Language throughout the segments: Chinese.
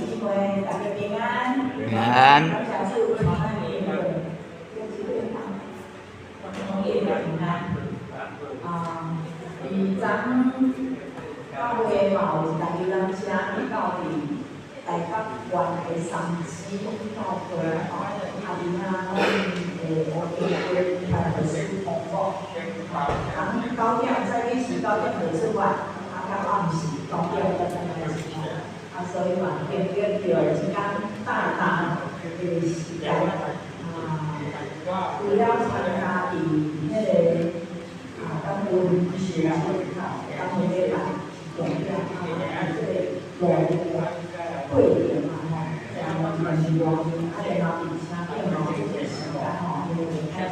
姊妹大家平安。平安。感谢主，平安年会，农业平安。第昨9月嘛，有一台游览车去到台北县的三支到过吼，囡仔拢会学会开始通过。9点早起是9点就出发，到暗时9点才开始。所以嘛，经历着一天大大的时间，除了参加伫迄个当温是当迄个来重点即个路会点嘛吼，然后就是外面然后伫车顶吼，即个时间吼，因为开车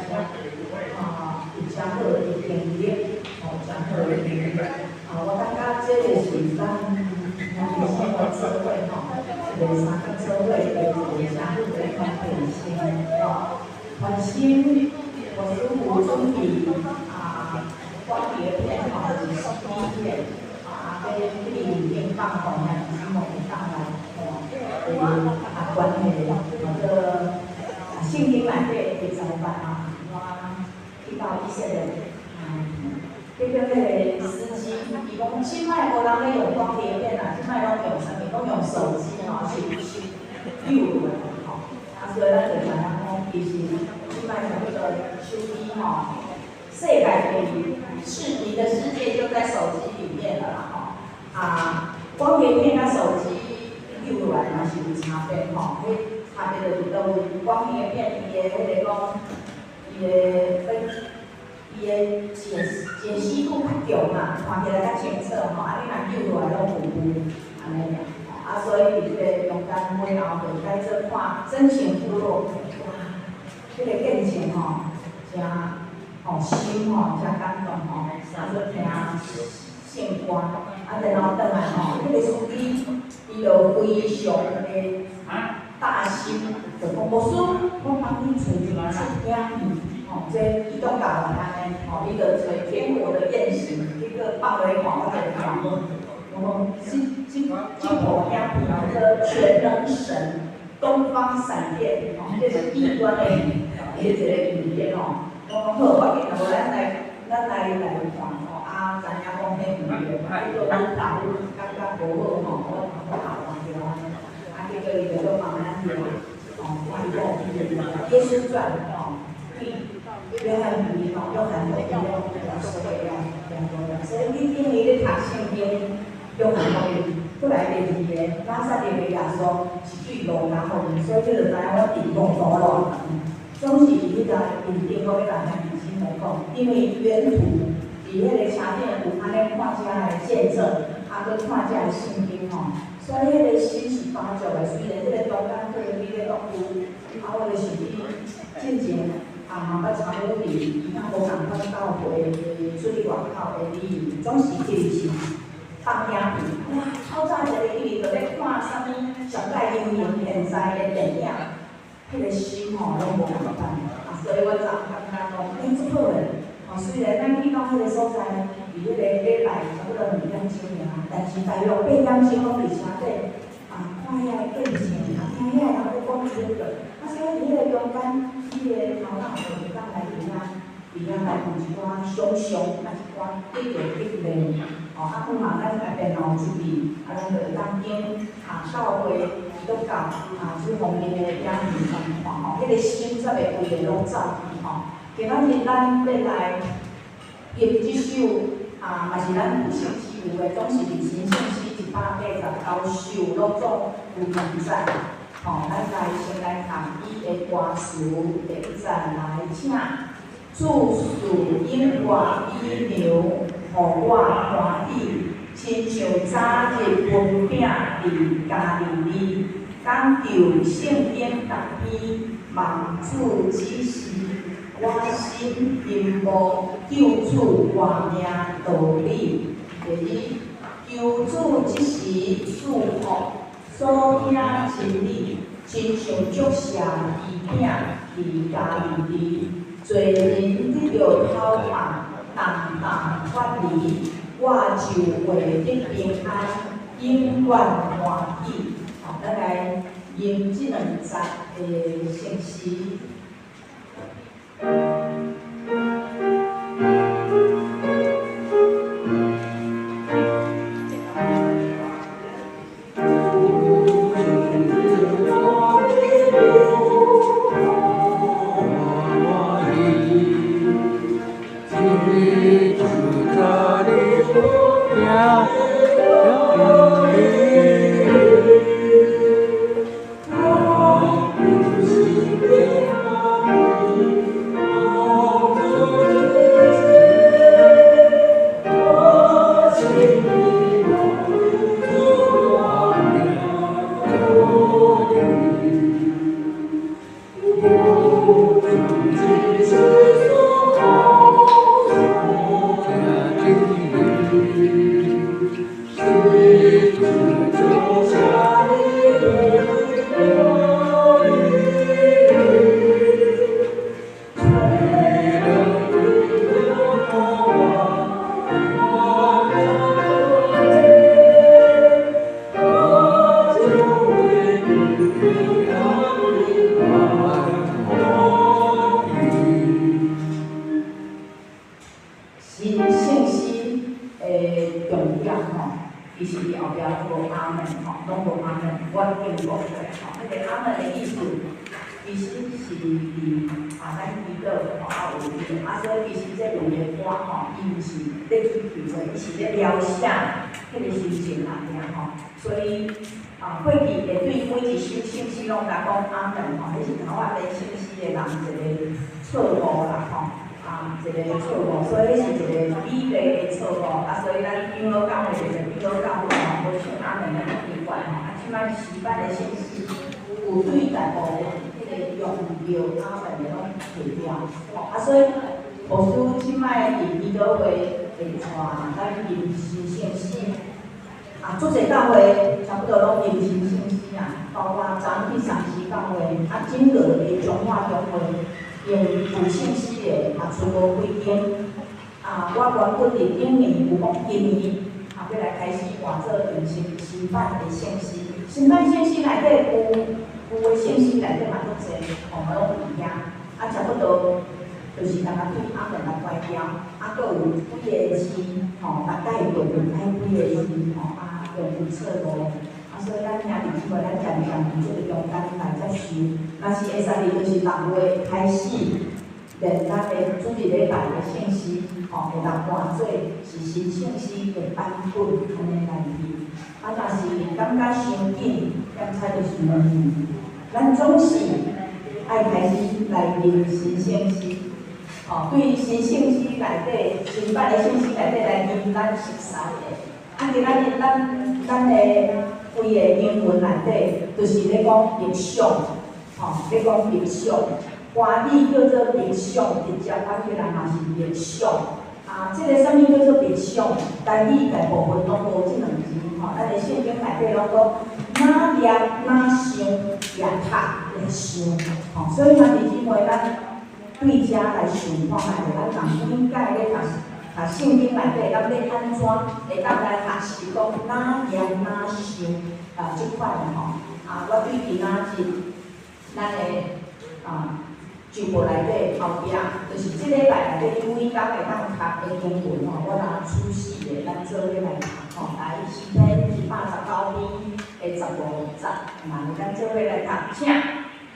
有真好的经历，真好的经历。我感觉即个是咱。生活智慧吼，一个三个智慧的一个相互的一种变现传心，我师父准备光碟片就是 CD 片跟里面放红的节目上来关系圣经内底会知办我去到以色列。迄个司机，伊讲，现在无人咧用光碟片啦，现在拢用啥物？拢用手机吼，是溜落来吼。所以咱就知影讲，其实现在的迄个手机吼，世界的视频的世界就在手机里面了啦吼。光碟片甲手机溜落来嘛是有差别吼，迄差别就是倒位？光碟片伊的迄个讲，伊的伊的解析度较强嘛，看起来较清澈吼，你若扭落来拢糊糊安尼尔，所以伫即个中间尾后就在这看真情部落，哇，即个见证吼，真心吼，真感动吼，所以听圣歌，然后转来吼，迄个司机伊就非常的大心，就讲牧师，我帮你找一个出名。这移动导览呢，一个天国的宴席，一个放雷广告的广告，这部影片叫全能神东方闪电，这是异端的一个影片哦。我讲好，我见到咱来看哦，知影讲迄影片，伊就咱大陆感觉无好吼，我头对结果伊就帮咱看耶稣传哦。约翰福音约翰福音所以你今日咧读圣经，约翰福音，过来第二个，拉萨的耶稣是最路加福音，所以你就知影我地公多咯。总是迄个面顶我要甲咱弟兄来讲，因为原图伫迄个车顶有安尼看遮的见证，搁看遮的圣经吼，所以迄个心是发作的。虽然迄个中间做迄个动物，我就是进前。嘛捌参与伫其他无共款教会出去外口的礼仪，总是就是放影片。哇，透早一个伊就咧看啥物上界流行现在的电影，迄个心吼拢无共款。所以我昨感觉讲，真好诶。虽然咱去到迄个所在，伫迄个礼拜差不多2点钟尔，但是大约8点钟拢伫车底看遐个见证，听遐人咧讲这个，所以伫迄个中间。迄个头脑就当来伫来有一寡想象，一寡一点一练，拄嘛咱家电脑主备，咱就会当经教会基督教这方面的影片看迄个心才袂规个拢走去今仔日咱要来用即首嘛是咱有信息有诶，总是伫新信息189首拢总有记载。咱先来读伊的歌词，第一站来请祝属因我依牛，互我欢喜，亲像早日分饼伫家里，讲求圣经答篇，望主指示，我心并无救主活命道理。第二，求主即时祝福。所听真理，亲像祝社伊饼伫家里，侪人得着透棒，淡淡发离，我就会得平安，永远欢喜。咱来吟即两节的圣诗。做者教会差不多拢迎新圣诗啊，包括昨去三时教会，整个的中华教会用复圣诗的出无几间。我原本伫顶年有讲今年要来开始换做用新版的圣诗。新版圣诗内底有的圣诗内底嘛足侪，我拢有听。差不多就是大家对阿门来怀表，佫有几个字大概会用爱几个字用有错误，所以咱兄弟姊妹咱常常用这个中间来接受。若是会使哩，就是6月开始练咱的主日礼拜的圣诗，会当换做是新圣诗的版本，安尼来听。若是感觉伤紧，检查就是咱总是爱开始来念新圣诗。对新圣诗内底、新版的圣诗内底来念，咱熟悉的。今仔日咱的规个英文内底，就是咧讲默想，咧讲默想。华语叫做默想，直接翻起来嘛是默想。这个啥物叫做默想？台语大部分拢无即两字，咱的圣经内底拢讲哪念哪想，也读咧想。所以咱弟姊妹咱对遮来想看下，咱人应该咧读圣经内底，咱要安怎会当来学习讲哪念哪想即款的我对今仔日咱的聚会内底后壁，就是即礼拜内底每天会当读的经文我若出世的，咱做伙来读来诗篇119篇的15节，咱做伙来读，请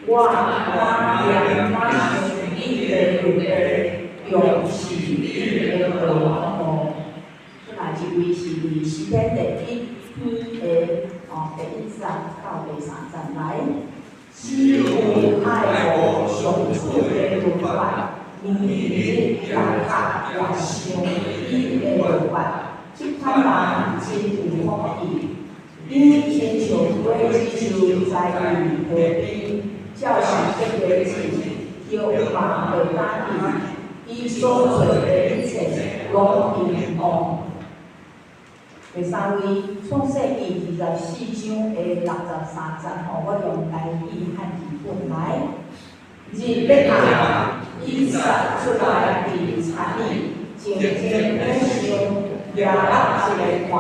我念哪想你的律例。用是你的道路，来一位是诗篇第1篇的第1节到第3节来。是有爱我上主的律法，年日来读也想你的律法，即款人真有福气。因亲像果子树在伊河边，照常这个字，有望会打伊。伊所做的一切拢平安。第3位，创世纪24章的63节，我用台语汉字本来。日要暗，以撒出来伫田里，静静的想，夜暗一个看，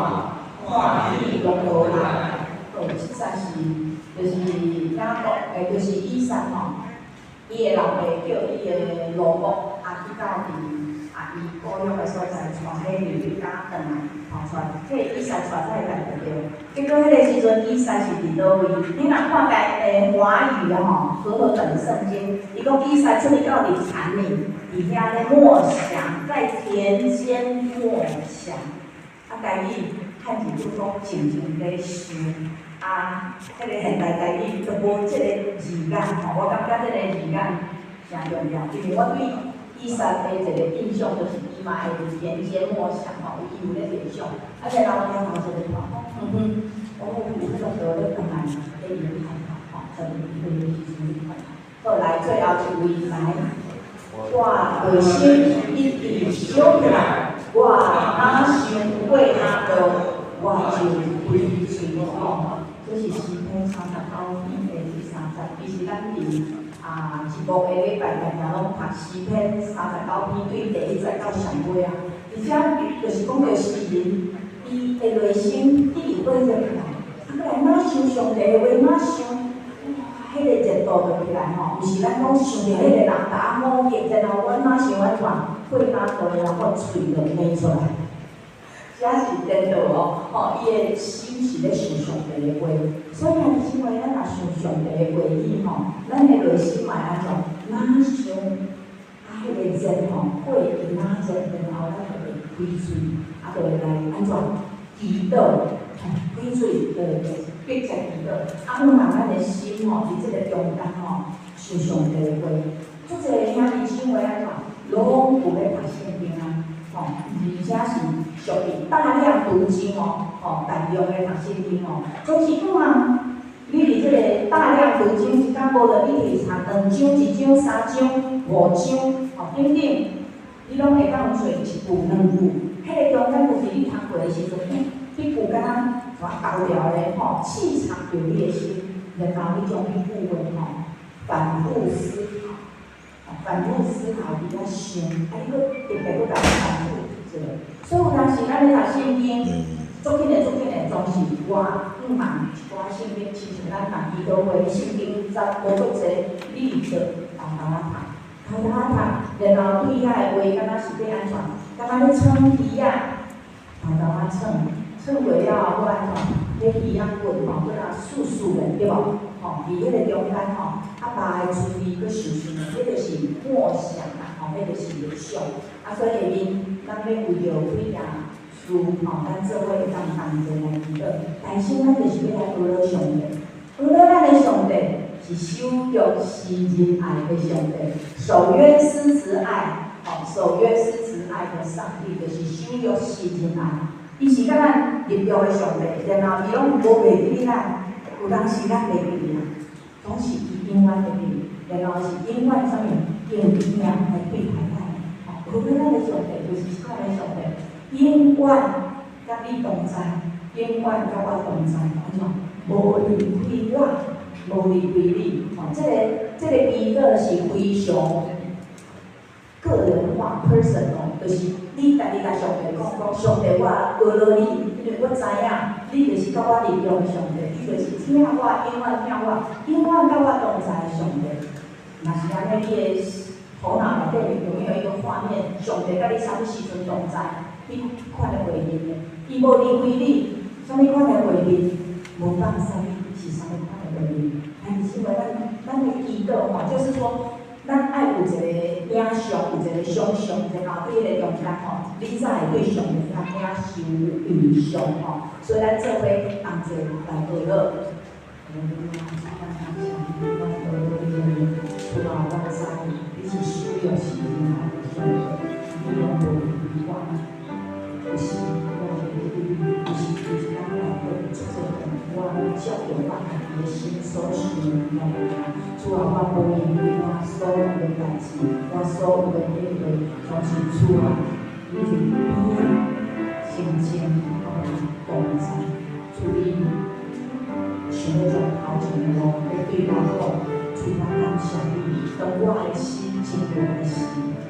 看见龙头来。这才是就是雅各，就是以撒吼，伊的老爸叫伊的罗伯去到伊故乡的所在，带迄女囡仔转来，迄以撒带在来着着。结果迄个时阵，以撒是伫倒位？你若看华语和合本圣经，伊讲以撒出去到底田里，伫遐咧默想，在田间默想。台语汉字就讲静静咧想。迄个现代台语都无即个字眼我感觉即个字眼诚重要，因为我对以撒的一个印象就是伊嘛会伫田间默想伊有咧联想，然后听头一个讲，有迄个道咧讲来，咧伊咧看在伊咧时阵，后来最后一位来，我内心一直想起来，我哪想过他的，我就归嘴这是诗篇39篇的第30，伊是咱伫一部个礼拜常常拢读诗篇39篇，对第1节到上尾而且就是讲着诗人，伊的内心一直活着起来，来哪想上帝的话，哪想，迄个热度就起来毋是咱讲想着迄个人打5日，然后阮哪想安怎，血哪倒然后喙就歪出来。这是真道伊的心是咧想上帝的话，所以是因为咱若想上帝的话语咱的内心嘛安怎？哪想迄个热火伊哪热，然后咱就会开嘴，就会来安怎？祈祷，开嘴闭着祈祷，让咱的心伫即个中间想上帝的话。足侪兄弟姊妹安怎？拢有咧读圣经而且是属于大量读经大量的读圣经总是你伫即个大量读经一天无了，你摕查2章、1章、3章、5章等等，你拢会当做1句、2句。迄个中间就是你读过的时阵，你句敢若交了咧气场有你的心，然后你将你句话反复思考。反复思考，比较想，你搁特别搁甲伊反复一个。所以有当时咱咧读圣经，足紧的，总是我5万一寡圣经，其实咱若祈祷会圣经无够济，你就偷偷读，然后对遐的话，敢若是要安怎？敢若咧唱鱼偷唱过了后，我安怎？咧鱼滚搁若簌的，对无？伫迄个中间把的注意搁想，迄就是默想迄就是想。所以下面咱要为着几件事咱做伙会当同齐来祈祷。但是咱就是要来学上帝，学咱的上帝是守约是仁爱的上帝，守约施慈爱，守约施慈爱的上帝就是守约是仁爱。伊是甲咱立约的上帝，然后伊拢无袂记咱。有当时咱袂记啦，总是伊永远会记，然后是永远啥物用力量来对待咱。学咱的上帝就是款的上帝，永远甲你同在，永远甲我同在，安怎？无离开我，无离开你。这个比喻是非常个人化 personal， 就是你家己甲上帝讲，上帝我学了你，因为我知影你就是甲我立约的上帝，你就是听我，永远听我，永远甲我同在的上帝。若是安尼，你的头脑内底有没有一个画面？上帝甲你啥物时阵同在？你看的画面的，伊无离开你，啥物款的画面？无放啥物是啥物款的画面？但是因为咱的祈祷就是说。咱爱有一个影像，有一个想象，然后对迄个中间你才会对上帝较领受印象所以咱做伙同齐来学了。除了我知，你是需要是另外的上帝，你拢无离我，有时我有时咱来对做我照着我家己的心所需来。主啊，我无面对我所有的代志，我所有的体会，拢是主啊，你伫边心情同在，主你想要从头前的路要对我好，主啊，感谢你，当我的心真热的时，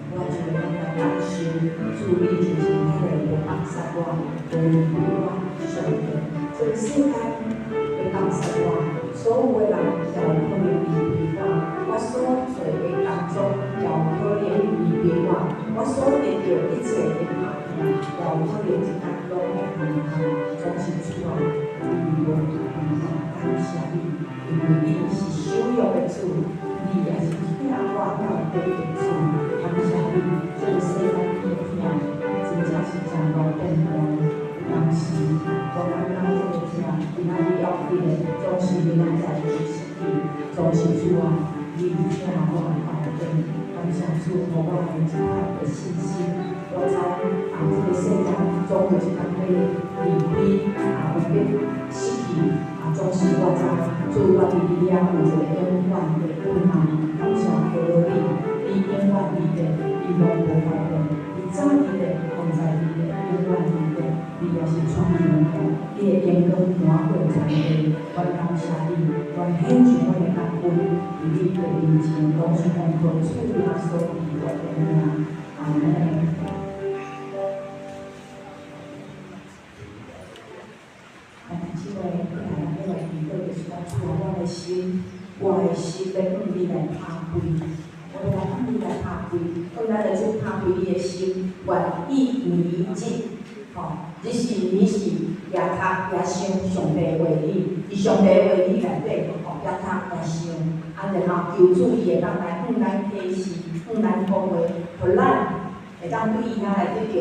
我就会来感受，主你就是迄个会放下我，无离我上帝。全世界会感谢我，所有的人也有可能离开我，我所做的工作也有可能离开我所得到一切的拍拼，也有可能一天拢会安康，总是主啊，我感谢你，因为你是守约的主，你也是听我到底的主，感谢你，这个世界的听，真正是真路变光。当时，我感觉这个听，今仔日要记的，总是你咱在的心里，总是主啊，你听我到底，感谢主，给我一个的信心。我知这个世界总有一天会离开，有必失去，总是我知，主我伫你了有一个永远的盼望，感谢主你永远伫的，你拢无改变，你早伫的，现在伫的，永远伫的，你也是创造的，你的眼光满过全地，我感谢你，我献上我的感恩，伫你的面前，拢是奉靠主耶稣基督的名，阿门。我的心要向你来拍开，我要向你来拍开，我咱来做拍开你的心，愿意为之。只是你是也读也想上帝话语，伫上帝话语内底，也读也想，然后求主伊会当来向咱启示，向咱讲话，互咱会当对伊来得到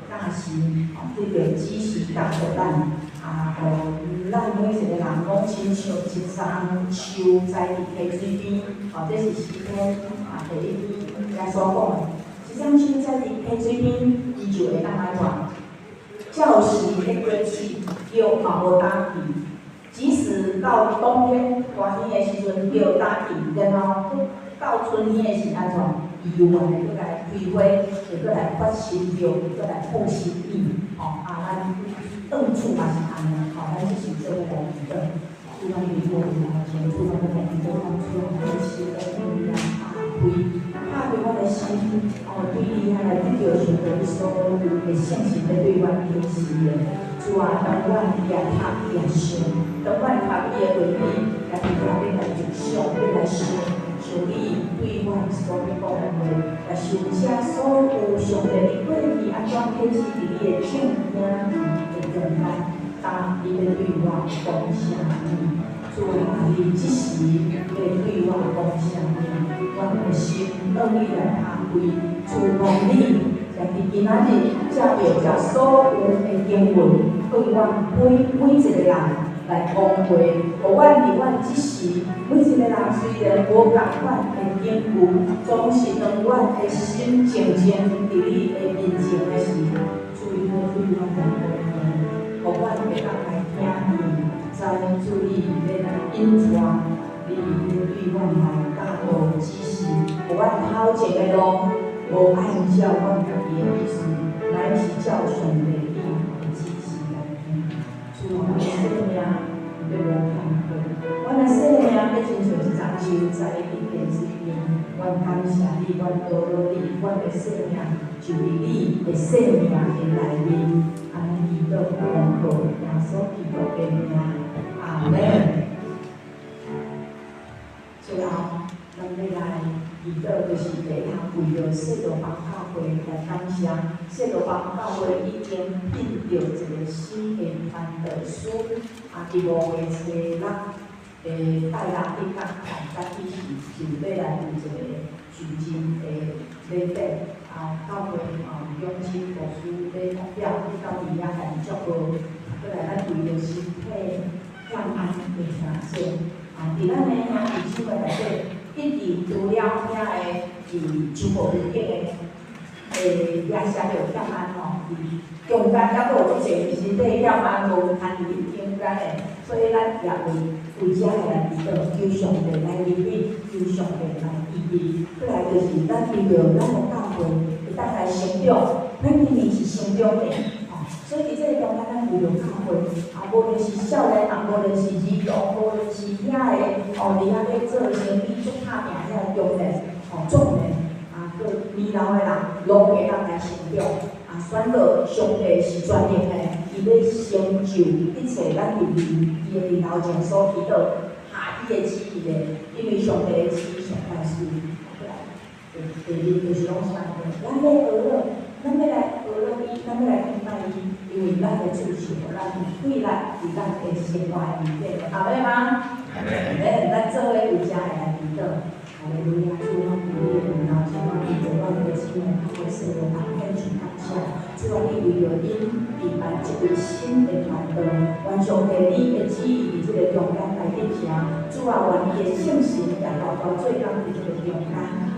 教示，得到指示，甲互咱咱每一个人拢亲像一丛树栽伫溪水边，这是诗篇第一篇来所讲的。一丛树栽伫溪水边，伊就会当来活。教时迄归去，又嘛无打去。即使到冬天大天的时阵，又打去，然后到春天的时安怎？伊又会过来开花，会过来发新苗，会过来复新意。咱厝嘛是安尼，咱就是做个工作，厝咱离过来前，厝咱个工作，咱厝咱个心个力量拍开我的心，对你来得到上帝所有的信息来对阮启示的。主啊，当阮也读也想，当阮读伊的话语，也伫遐要来接受，要来想，像你对阮所讲的话，也想写所有上帝的过去安怎启示伫你的圣经。当伊要对我讲啥物，主啊，你即时要对我讲啥物，我的心让你来拍开，主望你，也伫今仔日接着将所有的经文对阮每一个人来讲话，互阮伫阮即时每一个人虽然无共款的经文，总是当阮的心静静伫你的面前的时候，主要对阮来讲。互阮会当来听伊，知注意要来引传，你对阮来教导指示，互阮头前的路无按照阮家己的意思，乃是照上帝伊的指示来行。主，阮的生命要无欠亏，阮的生命要亲像一丛树栽伫溪水边。阮感谢你，阮多罗你，阮的生命就伫你的生命的内面。祈祷奉靠耶稣基督的名，阿门。最后，咱要来祈祷，就是第一项为着圣罗邦教会来感谢，圣罗邦教会已经聘到一个新的传道师，伫5月初6，拜六日甲大家一起就要来有一个聚集的礼拜。教会中心牧师要发表，到底也很足够。过来，咱为着身体健康的成就，伫咱的兄弟姊妹内底，一直除了遐个伫周末日嘅也写着欠安伫中间还佫有一个是对欠安无参与中间的，所以咱也为遮个来祈祷，求上帝来怜悯，求上帝来医治。过来就是咱为着咱的教会。会当来成长，咱明明是成长的，所以伫这个中间，咱为着教会，无论是少年人，无论是儿童，无论是遐个，伫遐咧做生意、做拍拼遐个中年，壮年，年老的人拢会当来成长。选择上帝是全能的，伊要成就一切咱人伊的领头前所祈祷下伊的旨意的，因为上帝的旨意上万事。第二就是拢选择，咱要学乐，咱要来学乐伊，咱要来敬拜伊，因为咱的追求，咱未来是咱的生活的里面，阿妹吗？咱做伙为家来祈祷。哈利路亚！主，我鼓励你，然后希望你给我们的亲人，或是我们安全感受。主啊，你为着因明白一位新的团队，完全地你的旨意伫这个中间来进行。主啊，愿你的圣神也包括最刚伫这个中间。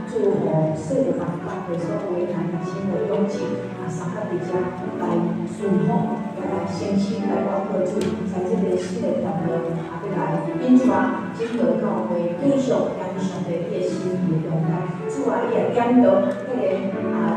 祝福世人万国的所有为难心的勇气，三个伫遮来顺风，来诚心来包括主，在这个新的团队，要来因主啊，整个教会继续跟上帝你的心意的中间。主啊，你也点到迄个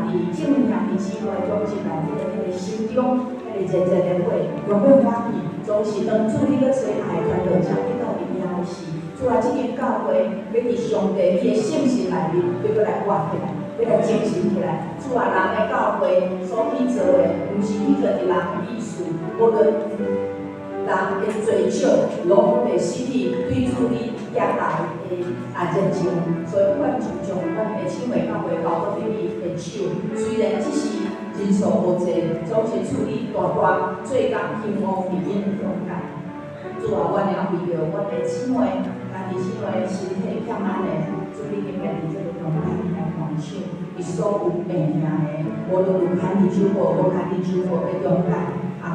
伫正面伫之外中进来迄个心中迄个热热的火，永远欢喜，总是当主你个最爱团队才遇到伊了时。主啊，这间教会要伫上帝伊的圣神内面，要来活起来，要来精神起来。主啊，人的教会所去做的，毋是去做伫人的意思，无论人的追求，拢会失去对主你也来的热情。所以，阮就将阮的青梅教会交到你的手，虽然只是人数无济，总是处理大大最刚兴旺伫因的中间。主啊，阮也为着阮的姊妹。但是因为身体欠安的，主你今日伫这个中间来放手，伊所有病痛的，无论有牵伫手无，无牵伫手无的中间，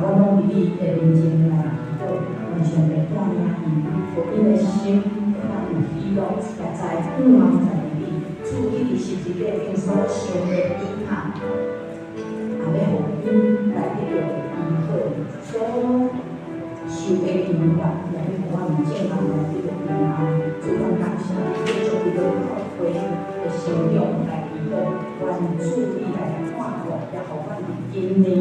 我拢伫你的面前来祈祷，完全袂断命伊，互因的心当有喜乐，也在盼望在你，主你伫十字架顶所受的遗憾，也要互因来得到医好，所受的平安，也要互我们健康来得到平安。主咱感谢，继续为着教会的成长来祈祷，愿主你来看顾，也互我们今年，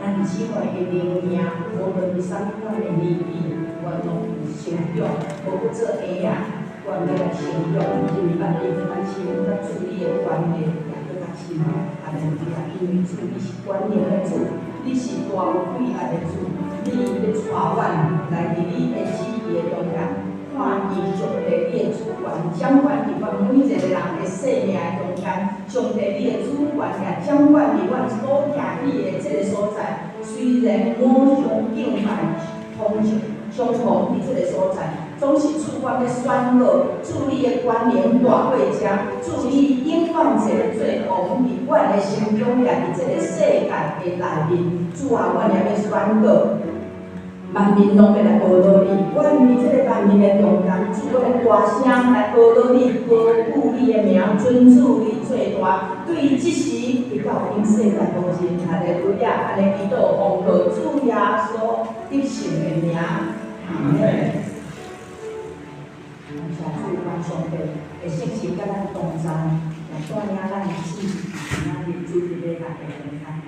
咱姊妹的灵命，无论是啥物款的利益，愿拢成长，无不做下啊，愿要来成长，因为咱的关心，咱主你的观念也更较深，啊，利路亚，因为主你是观念的主，你是大有贵爱的主。你要带阮来伫你的旨意的中间，看见上帝你的主权掌管伫阮每一个人的生命的中间，上帝你的主权也掌管伫阮所行去的这个所在。虽然我上敬拜同相同伫这个所在，总是主阮要选择，主你的关联大过遮，主你永远一个最王伫阮的心中，也伫这个世界的内面。主啊，阮也要选择。万民拢要来报道你，阮伫这个万民的中间，主要大声来报道你，高举你的名，尊主你最大。对即时直到永世在无尽，哈利路亚！安尼祈祷，奉靠主耶稣得胜的名，阿门。感谢主，愿上帝的圣神甲咱同在，也带领咱的心，咱的主日咧来平安。